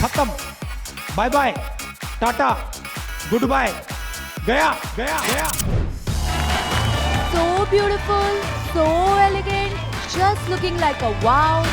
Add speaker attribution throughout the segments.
Speaker 1: खत्म, bye bye, टाटा, good bye, गया गया गया।
Speaker 2: So beautiful, so elegant, just looking like a wow.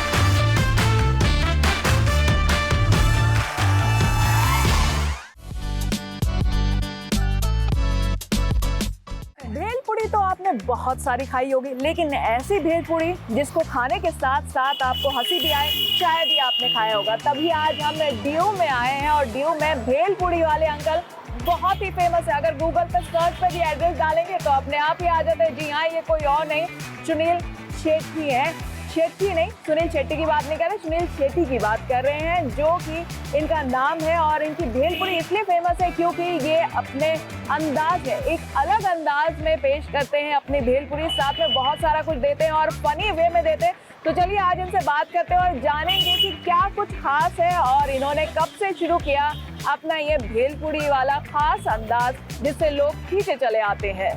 Speaker 3: Bhelpuri तो आपने बहुत सारी खाई होगी, लेकिन ऐसी भेलपुरी जिसको खाने के साथ साथ आपको हंसी भी आए, शायद ही आपने खाया होगा। तभी आज हम ड्यू में आए हैं और ड्यू में भेलपुरी वाले अंकल बहुत ही फेमस है। अगर गूगल पे सर्च पे भी एड्रेस डालेंगे तो अपने आप ही आ जाते हैं। जी हाँ, ये कोई और नहीं, सुनील शेट्टी है। शेट्टी नहीं, सुनील शेट्टी की बात नहीं कर रहे, सुनील शेट्टी की बात कर रहे हैं, जो कि इनका नाम है। और इनकी भेलपुरी इसलिए फेमस है क्योंकि ये अपने अंदाज है, एक अलग अंदाज में पेश करते हैं अपनी भेलपुरी, साथ में बहुत सारा कुछ देते हैं और फनी वे में देते हैं। तो चलिए आज इनसे बात करते हैं और जानेंगे कि क्या कुछ खास है और इन्होंने कब से शुरू किया अपना ये भेलपुरी वाला खास अंदाज, जिससे लोग खींचे चले आते हैं।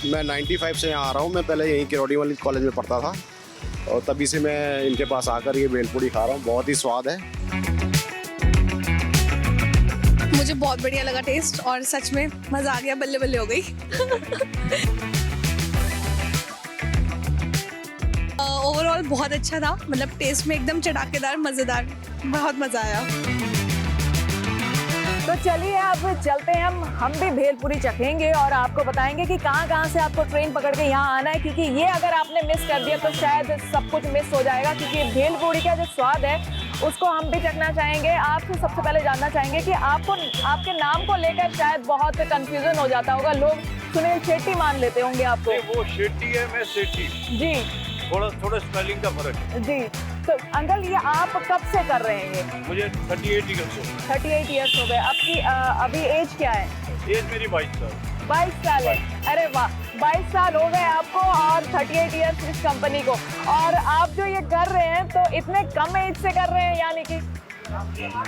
Speaker 4: मैं 95 से यहाँ आ रहा हूँ। मैं पहले यहीं किरोड़ी वाली कॉलेज में पढ़ता था और तभी से मैं इनके पास आकर ये भेलपुरी खा रहा हूँ। बहुत ही स्वाद है।
Speaker 5: मुझे बहुत बढ़िया लगा टेस्ट और सच में मज़ा आ गया, बल्ले बल्ले हो गई। ओवरऑल बहुत अच्छा था, मतलब टेस्ट में एकदम चटाकेदार, मज़ेदार, बहुत मज़ा आया।
Speaker 3: तो चलिए अब चलते हैं, हम भी भेलपुरी चखेंगे और आपको बताएंगे कि कहाँ से आपको ट्रेन पकड़ के यहाँ आना है, क्योंकि ये अगर आपने मिस कर दिया तो शायद सब कुछ मिस हो जाएगा। क्योंकि भेलपुरी का जो स्वाद है उसको हम भी चखना चाहेंगे। आपसे सबसे पहले जानना चाहेंगे कि आपको आपके नाम को लेकर शायद बहुत कंफ्यूजन हो जाता होगा, लोग सुनील शेट्टी मान लेते होंगे आपको।
Speaker 6: वो शेट्टी है, मैं शेट्टी
Speaker 3: जी,
Speaker 6: थोड़ा स्पेलिंग का फर्क है
Speaker 3: जी। तो अंकल ये आप कब से कर रहे हैं ये?
Speaker 6: मुझे 38 ईयर्स हो
Speaker 3: 38 ईयर्स हो गए। आपकी अभी एज क्या है?
Speaker 6: एज मेरी 22 साल।
Speaker 3: 22 साल है। अरे वाह, 22 साल हो गए आपको और 38 ईयर्स इस कंपनी को। और आप जो ये कर रहे हैं तो इतने कम एज से कर रहे हैं, यानी कि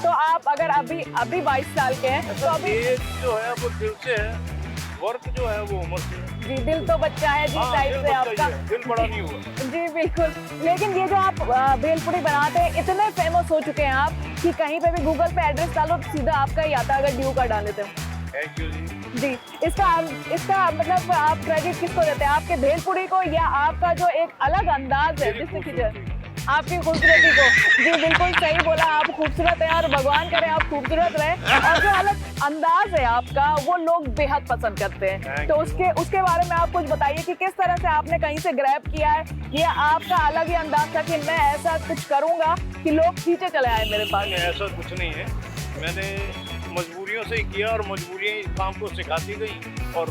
Speaker 3: तो आप अगर अभी 22 साल के हैं तो अभी
Speaker 6: एज जो है वो दिल से है, वर्क जो है वो उम्र से है।
Speaker 3: जी, दिल तो बच्चा है जी, टाइप से आपका
Speaker 6: दिल बड़ा नहीं हुआ।
Speaker 3: जी बिल्कुल। लेकिन ये जो आप भेलपुरी बनाते हैं, इतने फेमस हो चुके हैं आप कि कहीं पे भी गूगल पे एड्रेस डालो तो सीधा आपका ही आता है, अगर ड्यू का डाले तो।
Speaker 6: थैंक यू जी।
Speaker 3: जी, इसका मतलब आप क्रेडिट किसको देते हैं, आपके भेलपुरी को या आपका जो एक अलग अंदाज है जिससे कि आपकी खूबसूरती को? जी बिल्कुल सही बोला, आप खूबसूरत हैं और भगवान करे आप खूबसूरत रहे। और जो अलग अंदाज है आपका वो लोग बेहद पसंद करते हैं। तो उसके बारे में आप कुछ बताइए कि किस तरह से आपने कहीं से ग्रैब किया है, ये आपका अलग ही अंदाज था कि मैं ऐसा कुछ करूंगा कि लोग खींचे चले आए मेरे पास?
Speaker 6: ऐसा कुछ नहीं है, मैंने मजबूरियों से ही किया और मजबूरियाँ इस काम को सिखाती गई और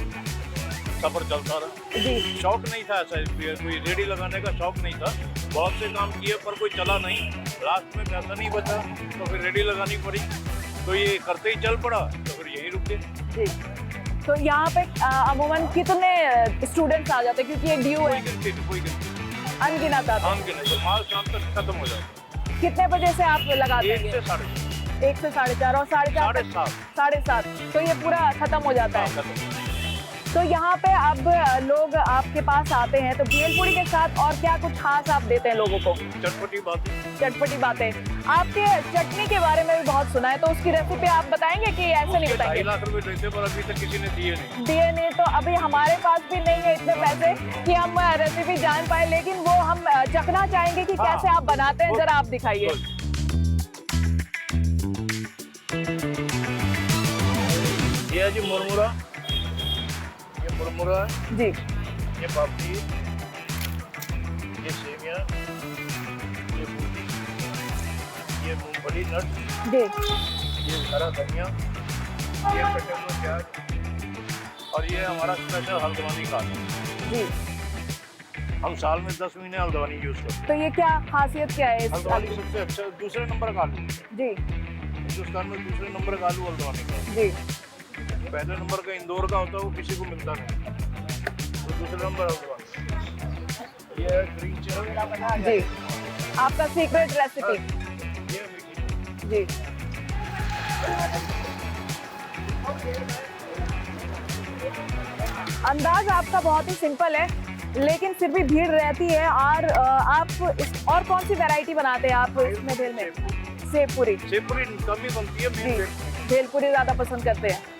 Speaker 6: सफर चलता रहा।
Speaker 3: जी,
Speaker 6: शौक नहीं था ऐसा, कोई रेडी लगाने का शौक नहीं था। बहुत से काम किए पर कोई चला नहीं, लास्ट में पैसा नहीं बचा तो फिर रेडी लगानी पड़ी, तो ये करते ही चल पड़ा, तो फिर यही रुक गए।
Speaker 3: जी। तो यहाँ पे अमूमन कितने स्टूडेंट्स आ जाते हैं, क्योंकि ये ड्यू है?
Speaker 6: कोई गिनती
Speaker 3: अनगिनत आते हैं।
Speaker 6: तो माल शाम तक खत्म हो जाता।
Speaker 3: कितने बजे से आप लगाते हैं?
Speaker 6: 1 से 4:30।
Speaker 3: 1 से 4:30 और 4:30 7:30, तो ये पूरा खत्म हो जाता है। तो यहाँ पे अब लोग आपके पास आते हैं तो भेलपुरी के साथ और क्या कुछ खास आप देते हैं लोगों को?
Speaker 6: चटपटी
Speaker 3: बातें। आपके चटनी के बारे में भी बहुत सुना है, तो उसकी रेसिपी आप बताएंगे कि ऐसे नहीं बताएंगे?
Speaker 6: 2.5 लाख रुपए देते पर अभी तक किसी ने
Speaker 3: दिए नहीं। तो अभी हमारे पास भी नहीं है इतने पैसे कि हम रेसिपी जान पाए, लेकिन वो हम चखना चाहेंगे कि कैसे आप बनाते हैं, जरा आप दिखाइए।
Speaker 6: ये है जी मुरमुरा, मुरमुरा
Speaker 3: जी,
Speaker 6: ये पापड़ी, ये सेवियाँ, ये बूंदी, ये मूंगफली नट
Speaker 3: जी,
Speaker 6: ये हरा धनिया, ये कटे हुए प्याज और ये हमारा स्पेशल हल्द्वानी का आलू।
Speaker 3: जी।
Speaker 6: हम साल में 10 महीने हल्द्वानी यूज करते हैं।
Speaker 3: तो ये क्या खासियत क्या है इस
Speaker 6: हल्द्वानी
Speaker 3: आलू?
Speaker 6: सबसे अच्छा दूसरे नंबर का आलू
Speaker 3: जी,
Speaker 6: हिंदुस्तान में दूसरे नंबर का आलू हल्द्वानी का।
Speaker 3: जी,
Speaker 6: पहले नंबर का इंदौर का होता है, वो किसी को मिलता नहीं, तो दूसरे नंबर हल्द्वानी। ये है ग्रीन चिकन
Speaker 3: जी, आपका सीक्रेट रेसिपी।
Speaker 6: ये मीठी
Speaker 3: जी, अंदाज आपका बहुत ही सिंपल है, लेकिन फिर भी भीड़ रहती है। और आप और कौन सी वैरायटी बनाते हैं आप इसमें भेल में? सेव पूरी।
Speaker 6: सेव पूरी कम ही बनती है, मेन
Speaker 3: भेल पूरी ज़्यादा पसंद करते हैं।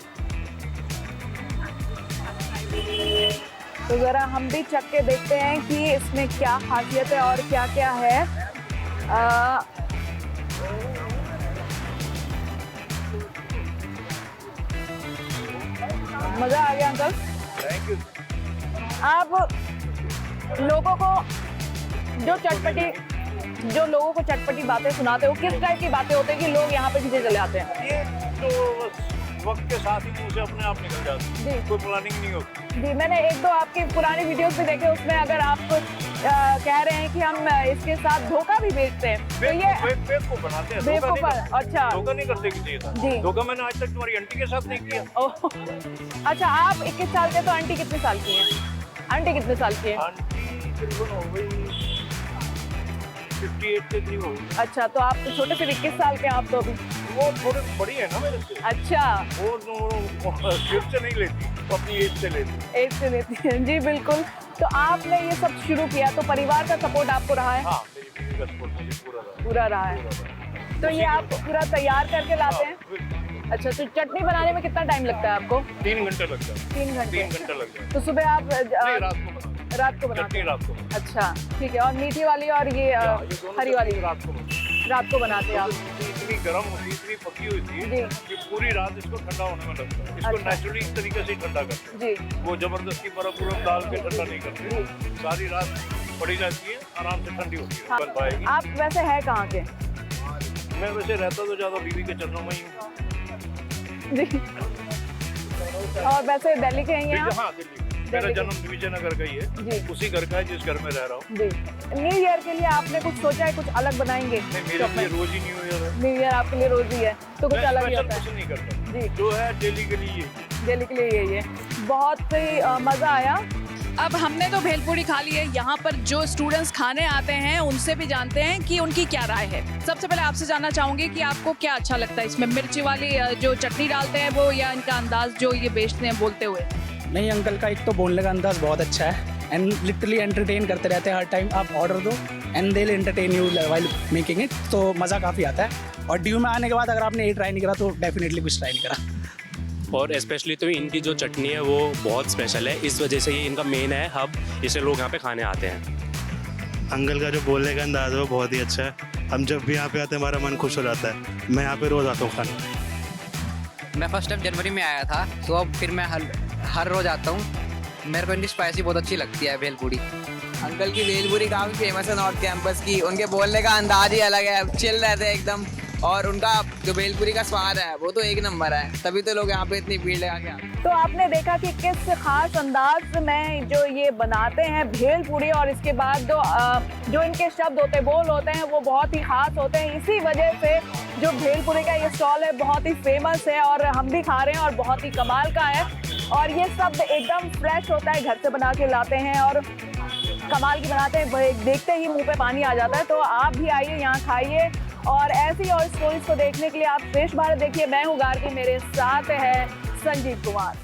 Speaker 3: तो ज़रा हम भी चख के देखते हैं कि इसमें क्या खासियत है और क्या क्या है। मज़ा आ गया अंकल।
Speaker 6: Thank you.
Speaker 3: आप लोगों को जो लोगों को चटपटी बातें सुनाते हो, किस टाइप की बातें होती है कि लोग यहाँ पे खींचे चले आते हैं?
Speaker 6: ये तो बस वक्त के साथ ही मुंह से अपने आप निकल जाती है,
Speaker 3: जी।
Speaker 6: कोई प्लानिंग नहीं होती।
Speaker 3: जी, मैंने एक दो आपकी पुरानी वीडियोस भी देखे, उसमें अगर आप कह रहे हैं कि हम इसके साथ धोखा भी बेचते हैं, तो ये
Speaker 6: बेवकूफ को बनाते हैं,
Speaker 3: बेवकूफ
Speaker 6: धोखा नहीं करते।
Speaker 3: अच्छा।
Speaker 6: धोखा नहीं करते किसी के
Speaker 3: जी।
Speaker 6: साथ। धोखा मैंने आज तक तुम्हारी आंटी के साथ नहीं किया।
Speaker 3: ओह, अच्छा, आप 21 साल के, तो आंटी कितने साल की हैं? आंटी कितने साल की है?
Speaker 6: आंटी तकरीबन हो गई 58 के करीब हो गई।
Speaker 3: अच्छा, तो आप तो छोटे, फिर 21 साल के हैं आप तो अभी।
Speaker 6: वो थोड़ी बड़ी है ना मेरे से।
Speaker 3: अच्छा,
Speaker 6: वो शिफ्ट से नहीं लेती, वो अपनी एज से लेती।
Speaker 3: एज से लेती है। जी बिल्कुल। तो आपने ये सब शुरू किया तो परिवार का सपोर्ट आपको रहा है?
Speaker 6: हाँ, मेरी बीवी का सपोर्ट मुझे
Speaker 3: पूरा रहा है। तो ये आप पूरा तैयार करके लाते हैं? अच्छा, तो चटनी बनाने में कितना टाइम लगता है आपको?
Speaker 6: 3 घंटे लग जाते हैं।
Speaker 3: 3 घंटे।
Speaker 6: 3 घंटे लग जाते
Speaker 3: तो सुबह आप
Speaker 6: हैं।
Speaker 3: रात को बनाते
Speaker 6: चटनी
Speaker 3: हैं?
Speaker 6: रात को।
Speaker 3: अच्छा, ठीक है। और मीठी वाली और ये हरी वाली
Speaker 6: रात को
Speaker 3: बनाते हैं आप?
Speaker 6: इतनी गर्म होती, इतनी पकी हुई थी
Speaker 3: जी।
Speaker 6: कि पूरी रात इसको ठंडा होने में लगता है। इसको
Speaker 3: अच्छा।
Speaker 6: नेचुरली इस तरीके से ठंडा करते हैं।
Speaker 3: जी।
Speaker 6: वो जबरदस्ती बर्फ डाल के ठंडा नहीं करते। सारी रात पड़ी रहती है, आराम से ठंडी होती है,
Speaker 3: हाँ।
Speaker 6: बन पाएगी।
Speaker 3: आप वैसे है कहाँ के?
Speaker 6: मैं वैसे रहता तो ज्यादा बीवी के चरणों में ही हूँ।
Speaker 3: जी। और वैसे दिल्ली के ही हैं आप?
Speaker 6: हाँ, दिल्ली। मेरा जन्म विजयनगर का ही है।
Speaker 3: जी।
Speaker 6: उसी घर का है जिस घर में रह रहा हूँ।
Speaker 3: जी। न्यू ईयर के लिए आपने कुछ सोचा है, कुछ अलग बनाएंगे?
Speaker 6: नहीं, मेरे लिए रोज ही न्यू ईयर है।
Speaker 3: न्यू ईयर आपके लिए रोज ही है, तो कुछ
Speaker 6: मैं
Speaker 3: अलग ही
Speaker 6: स्पेशल
Speaker 3: होता है?
Speaker 6: कुछ नहीं करता।
Speaker 3: जी।
Speaker 6: जो है डेली के लिए यही।
Speaker 3: दिल्ली के लिए यही है। बहुत ही मज़ा आया।
Speaker 2: अब हमने तो भेलपूरी खा ली है। यहाँ पर जो स्टूडेंट्स खाने आते हैं उनसे भी जानते हैं कि उनकी क्या राय है। सबसे पहले आपसे जानना चाहूंगी कि आपको क्या अच्छा लगता है इसमें, मिर्ची वाली जो चटनी डालते हैं वो, या इनका अंदाज जो ये बेचते हैं बोलते हुए?
Speaker 7: नहीं, अंकल का एक तो बोलने का अंदाज बहुत अच्छा है एंड लिटरली एंटरटेन करते रहते हैं हर टाइम। आप ऑर्डर दो and they will entertain you while making it, तो मज़ा काफ़ी आता है। और ड्यू में आने के बाद अगर आपने ये ट्राई नहीं करा तो डेफिनेटली कुछ ट्राई नहीं करा।
Speaker 8: और स्पेशली तो इनकी जो चटनी है वो बहुत स्पेशल है, इस वजह से ये इनका मेन है हब, इसलिए लोग यहाँ पे खाने आते हैं।
Speaker 9: अंकल का जो बोलने का अंदाज है वो बहुत ही अच्छा है। हम जब भी यहाँ पे आते हैं हमारा मन खुश हो जाता है। मैं यहाँ पे रोज़ आता हूँ खाने।
Speaker 10: मैं फर्स्ट टाइम जनवरी में आया था, तो अब फिर मैं हर रोज़ आता हूँ। मेरे को इनकी स्पाइसी बहुत अच्छी लगती है भेलपूरी।
Speaker 11: अंकल की भेलपूरी काफ़ी फेमस है नॉर्थ कैंपस की। उनके बोलने का अंदाज ही अलग है, चिल रहते हैं एकदम। और उनका जो भेलपूरी का स्वाद है वो तो एक नंबर है, तभी तो लोग यहाँ पे इतनी भीड़ लगा के आते हैं।
Speaker 3: तो आपने देखा कि किस खास अंदाज में जो ये बनाते हैं भेलपूरी, और इसके बाद जो इनके शब्द होते हैं, बोल होते हैं, वो बहुत ही खास होते हैं। इसी वजह से जो भेलपूरी का ये स्टॉल है बहुत ही फेमस है, और हम भी खा रहे हैं और बहुत ही कमाल का है। और ये सब एकदम फ्रेश होता है, घर से बना के लाते हैं और कमाल की बनाते हैं। देखते ही मुंह पे पानी आ जाता है। तो आप भी आइए, यहाँ खाइए। और ऐसी और स्टोरीज को देखने के लिए आप श्रेष्ठ भारत देखिए। मैं हूँ गार्गी, मेरे साथ है संजीव कुमार।